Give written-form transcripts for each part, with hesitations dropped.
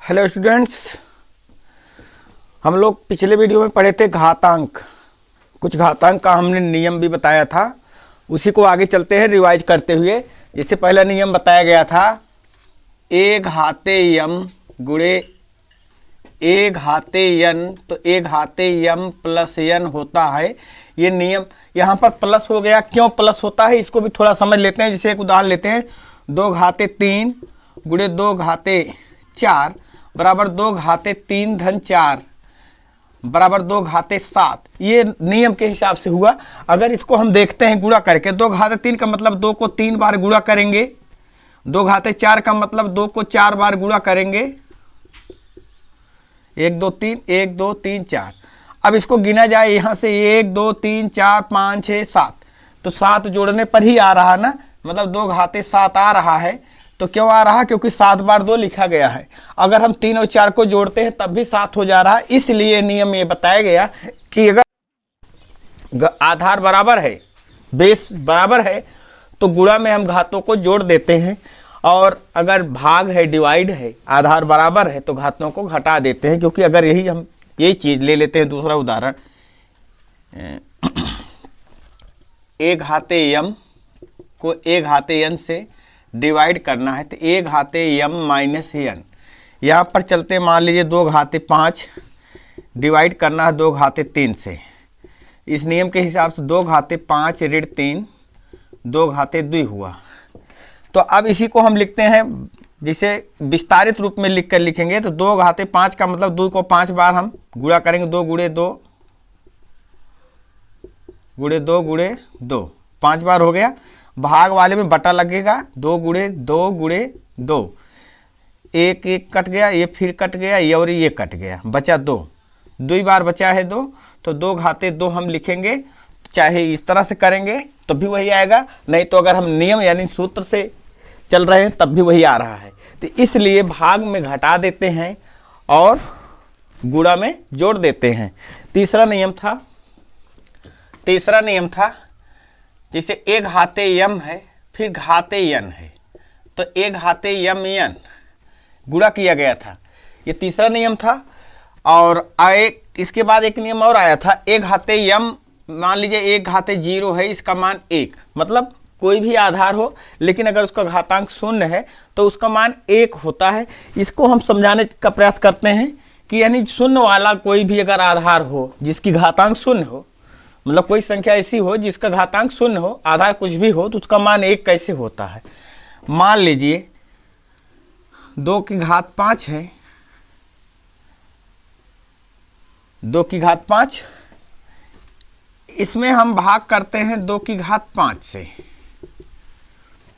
Hello students, हम लोग पिछले वीडियो में पढ़े थे घातांक। कुछ घातांक का हमने नियम भी बताया था, उसी को आगे चलते हैं रिवाइज करते हुए। इससे पहला नियम बताया गया था ए घाते यम गुणे ए घाते यन, तो ए घाते यम प्लस यन होता है। ये नियम यहाँ पर प्लस हो गया, क्यों प्लस होता है इसको भी थोड़ा समझ लेते हैं। जैसे एक उदाहरण लेते हैं, 2 घाते 3 गुणे 2 घाते 4 बराबर 2 घाते 3 धन 4 बराबर 2 घाते 7। ये नियम के हिसाब से हुआ। अगर इसको हम देखते हैं गुणा करके, 2 घाते 3 का मतलब 2 को 3 बार गुणा करेंगे, 2 घाते 4 का मतलब 2 को 4 बार गुणा करेंगे, 1 2 3 1 2 3 4। अब इसको गिना जाए यहाँ से 1 2 3 4 5 6 7, तो 7 जोड़ने पर ही आ रहा ना, मतलब 2 घाते 7 आ रहा है। तो क्यों आ रहा? क्योंकि 7 बार 2 लिखा गया है। अगर हम 3 और 4 को जोड़ते हैं तब भी 7 हो जा रहा है। इसलिए नियम ये बताया गया कि अगर आधार बराबर है, बेस बराबर है, तो गुणा में हम घातों को जोड़ देते हैं, और अगर भाग है, डिवाइड है, आधार बराबर है, तो घातों को घटा देते हैं। क्योंकि अगर यही चीज ले लेते हैं, दूसरा उदाहरण, ए घाते यम को ए घाते यन से डिवाइड करना है, तो ए घाते यम माइनस यन। यहाँ पर चलते, मान लीजिए 2 घाते 5 डिवाइड करना है 2 घाते 3 से। इस नियम के हिसाब से 2 घाते 5 ऋण 3 2 घाते 2 हुआ। तो अब इसी को हम लिखते हैं, जिसे विस्तारित रूप में लिख कर लिखेंगे, तो 2 घाते 5 का मतलब 2 को 5 बार हम गुणा करेंगे, 2 गुणे 2 गुणे 2 गुणे 2, 5 बार हो गया। भाग वाले में बटा लगेगा, 2 गुणे 2 गुणे 2, 1 1 कट गया, ये फिर कट गया, ये और ये कट गया, बचा 2 बार बचा है 2, तो 2 घाते 2 हम लिखेंगे। चाहे इस तरह से करेंगे तो भी वही आएगा, नहीं तो अगर हम नियम यानी सूत्र से चल रहे हैं तब भी वही आ रहा है। तो इसलिए भाग में घटा देते हैं और गुणा में जोड़ देते हैं। तीसरा नियम था जैसे ए घाते यम है, फिर घाते यन है, तो ए घाते यम यन गुणा किया गया था, ये तीसरा नियम था। और इसके बाद एक नियम और आया था, ए घाते यम, मान लीजिए 1 घाते 0 है, इसका मान 1, मतलब कोई भी आधार हो, लेकिन अगर उसका घातांक 0 है तो उसका मान 1 होता है। इसको हम समझाने का प्रयास करते हैं कि यानी 0 वाला कोई भी अगर आधार हो जिसकी घातांक 0 हो, मतलब कोई संख्या ऐसी हो जिसका घातांक 0 हो, आधार कुछ भी हो, तो उसका मान 1 कैसे होता है। मान लीजिए 2 की घात 5 है, 2 की घात 5, इसमें हम भाग करते हैं 2 की घात 5 से,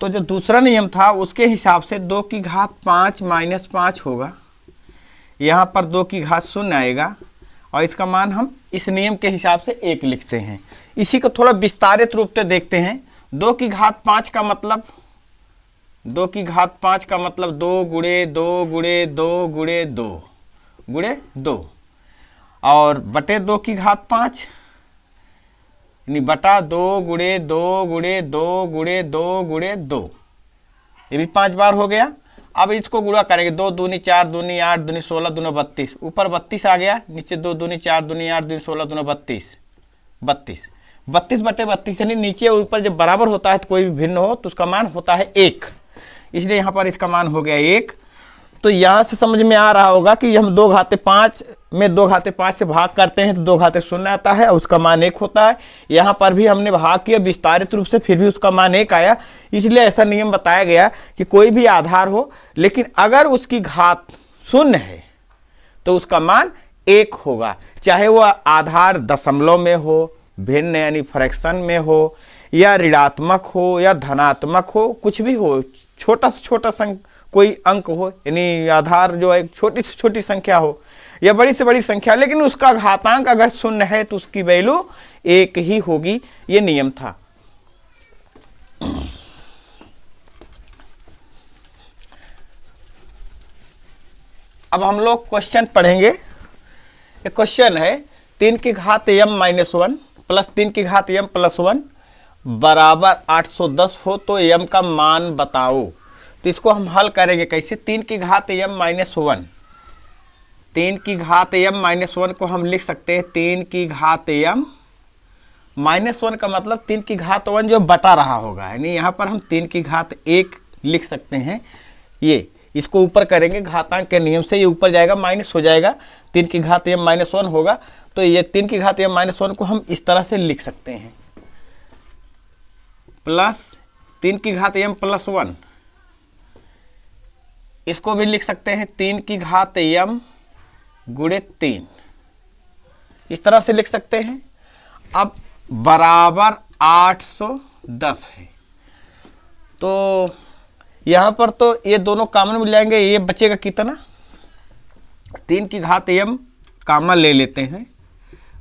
तो जो दूसरा नियम था उसके हिसाब से 2 की घात 5 माइनस 5 होगा, यहाँ पर 2 की घात 0 आएगा, और इसका मान हम इस नियम के हिसाब से 1 लिखते हैं। इसी को थोड़ा विस्तारित रूप से देखते हैं। 2 की घात 5 का मतलब 2 की घात 5 का मतलब 2 गुणे 2 गुणे 2 गुणे 2 गुणे 2, और बटे 2 की घात 5 यानी बटा 2 गुणे 2 गुणे 2 गुणे 2 गुणे 2, ये भी 5 बार हो गया। अब इसको गुणा करेंगे, 2 दूनी 4 दूनी 8 दूनी 16 दूनी 32, ऊपर 32 आ गया, नीचे 2 दूनी 4 दूनी 8 दूनी 16 दूनी 32 32 बटे 32, यानी नीचे और ऊपर जब बराबर होता है तो कोई भी भिन्न हो तो उसका मान होता है 1, इसलिए यहाँ पर इसका मान हो गया 1। तो यहाँ से समझ में आ रहा होगा कि हम 2 घाते 5 में 2 घाते 5 से भाग करते हैं तो 2 घाते 0 आता है और उसका मान 1 होता है। यहाँ पर भी हमने भाग किया विस्तारित रूप से, फिर भी उसका मान 1 आया। इसलिए ऐसा नियम बताया गया कि कोई भी आधार हो, लेकिन अगर उसकी घात 0 है तो उसका मान 1 होगा, चाहे वह आधार दशमलव में हो, भिन्न यानी फ्रैक्शन में हो, या ऋणात्मक हो या धनात्मक हो, कुछ भी हो, छोटा से छोटा कोई अंक हो, यानी आधार जो है छोटी से छोटी संख्या हो या बड़ी से बड़ी संख्या, लेकिन उसका घातांक अगर 0 है तो उसकी वैल्यू 1 ही होगी। ये नियम था। अब हम लोग क्वेश्चन पढ़ेंगे। एक क्वेश्चन है, 3 की घात m माइनस 1 प्लस 3 की घात m प्लस 1 बराबर 810 हो तो m का मान बताओ। तो इसको हम हल करेंगे कैसे, 3 की घात m माइनस 1 3 की घात m माइनस 1 को हम लिख सकते हैं 3 की घात m माइनस 1 का मतलब 3 की घात 1 जो बटा रहा होगा, यानी यहाँ पर हम 3 की घात 1 लिख सकते हैं। ये इसको ऊपर करेंगे घातांक के नियम से, ये ऊपर जाएगा माइनस हो जाएगा, 3 की घात m माइनस 1 होगा। तो ये 3 की घात m माइनस 1 को हम इस तरह से लिख सकते हैं, प्लस 3 की घात m प्लस 1, इसको भी लिख सकते हैं 3 की घात m गुणे 3, इस तरह से लिख सकते हैं। अब बराबर 810 है, तो यहाँ पर तो ये दोनों कॉमन मिल जाएंगे, ये बचेगा कितना, 3 की घात m कॉमन ले लेते हैं,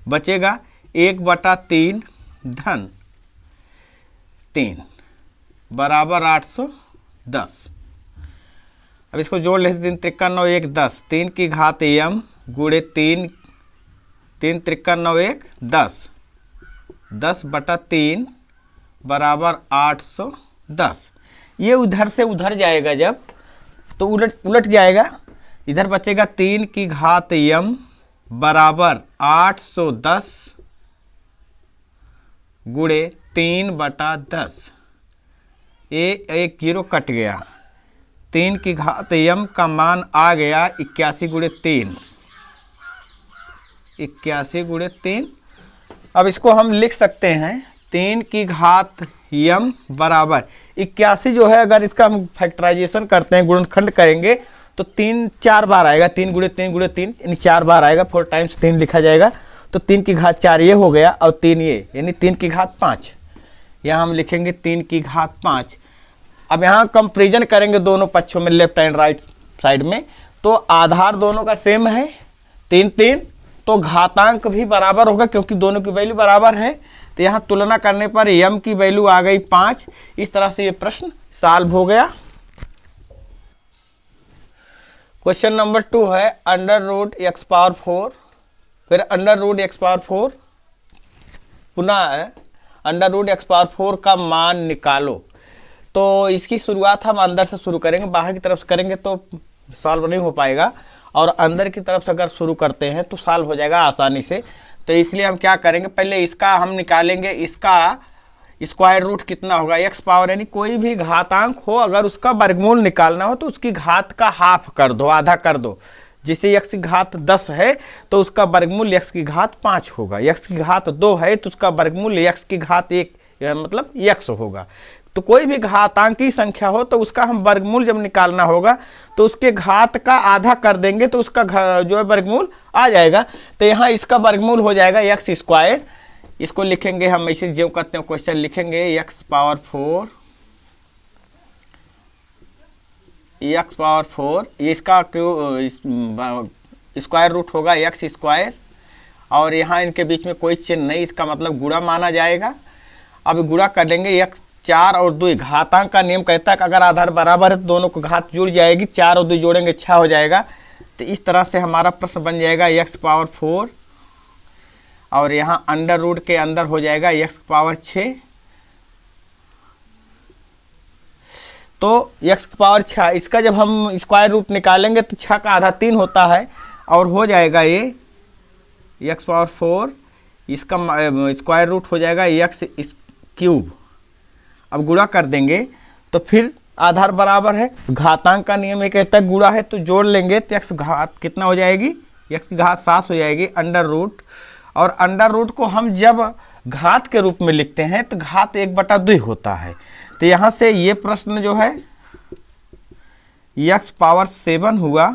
बचेगा 1/3 धन 3 बराबर 810। अब इसको जोड़ लेते, 3 त्रिक्का 9 1 10, 3 की घात m गुणे 3 त्रिक्का 9 1 10, 10/3 बराबर 810। ये उधर से उधर जाएगा जब, तो उलट जाएगा, इधर बचेगा 3 की घात m बराबर 810 गुणे 3/10, ये एक जीरो कट गया, 3 की घात m का मान आ गया 81 गुणे 3, 81 गुणे 3। अब इसको हम लिख सकते हैं 3 की घात m बराबर 81 जो है, अगर इसका हम फैक्टराइजेशन करते हैं, गुणनखंड करेंगे तो 3 4 बार आएगा, 3 गुणे 3 गुणे 3 यानी 4 बार आएगा, 4 टाइम्स 3 लिखा जाएगा। तो 3 की घात 4 ये हो गया और 3 ये, यानी 3 की घात 5, यहाँ हम लिखेंगे 3 की घात 5। अब यहाँ कंपेरिजन करेंगे दोनों पक्षों में, लेफ्ट एंड राइट साइड में, तो आधार दोनों का सेम है 3 3, तो घातांक भी बराबर होगा क्योंकि दोनों की वैल्यू बराबर है। तो यहाँ तुलना करने पर m की वैल्यू आ गई 5। इस तरह से ये प्रश्न सॉल्व हो गया। क्वेश्चन नंबर 2 है √x⁴, फिर √x⁴, पुनः √x⁴ का मान निकालो। तो इसकी शुरुआत हम अंदर से शुरू करेंगे, बाहर की तरफ से करेंगे तो सॉल्व नहीं हो पाएगा, और अंदर की तरफ से अगर शुरू करते हैं तो सॉल्व हो जाएगा आसानी से। तो इसलिए हम क्या करेंगे, पहले इसका हम निकालेंगे, इसका स्क्वायर रूट कितना होगा, x पावर, यानी कोई भी घातांक हो अगर उसका वर्गमूल निकालना हो तो उसकी घात का हाफ कर दो, आधा कर दो। जैसे x की घात 10 है तो उसका वर्गमूल x की घात 5 होगा, x की घात 2 है तो उसका वर्गमूल x की घात 1 मतलब x होगा। तो कोई भी घातांकी संख्या हो तो उसका हम वर्गमूल जब निकालना होगा तो उसके घात का आधा कर देंगे तो उसका जो है वर्गमूल आ जाएगा। तो यहाँ इसका वर्गमूल हो जाएगा x², इसको लिखेंगे हम ऐसे जो कहते हैं क्वेश्चन लिखेंगे x⁴, इसका स्क्वायर रूट होगा x², और यहाँ इनके बीच में कोई चिन्ह नहीं, इसका मतलब गुणा माना जाएगा। अब गुणा कर लेंगे, 4 और 2 घातांक का नियम कहता है कि अगर आधार बराबर है तो दोनों को घात जुड़ जाएगी, 4 और 2 जोड़ेंगे 6 हो जाएगा। तो इस तरह से हमारा प्रश्न बन जाएगा x⁴, और यहाँ अंडर रूट के अंदर हो जाएगा x⁶। तो x⁶, इसका जब हम स्क्वायर रूट निकालेंगे तो 6 का आधा 3 होता है, और हो जाएगा ये x⁴, इसका स्क्वायर रूट हो जाएगा x³। अब गुणा कर देंगे तो फिर आधार बराबर है, घातांक का नियम ये कहता है गुणा है तो जोड़ लेंगे तो x घात कितना हो जाएगी, x की घात 7 हो जाएगी, अंडर रूट। और अंडर रूट को हम जब घात के रूप में लिखते हैं तो घात 1/2 होता है। तो यहाँ से ये प्रश्न जो है x⁷ हुआ,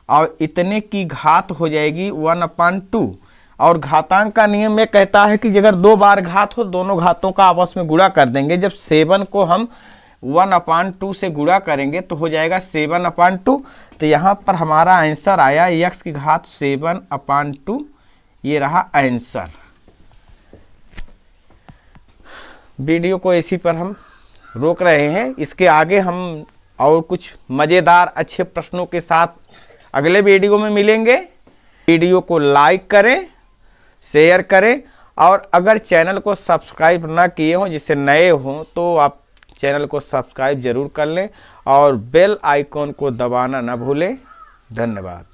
और इतने की घात हो जाएगी 1/2। और घातांक का नियम ये कहता है कि अगर 2 बार घात हो दोनों घातों का आपस में गुणा कर देंगे। जब 7 को हम 1/2 से गुणा करेंगे तो हो जाएगा 7/2। तो यहाँ पर हमारा आंसर आया x की घात 7/2, ये रहा आंसर। वीडियो को इसी पर हम रोक रहे हैं, इसके आगे हम और कुछ मज़ेदार अच्छे प्रश्नों के साथ अगले वीडियो में मिलेंगे। वीडियो को लाइक करें, शेयर करें, और अगर चैनल को सब्सक्राइब ना किए हों, जिससे नए हों, तो आप चैनल को सब्सक्राइब जरूर कर लें और बेल आइकॉन को दबाना ना भूलें। धन्यवाद।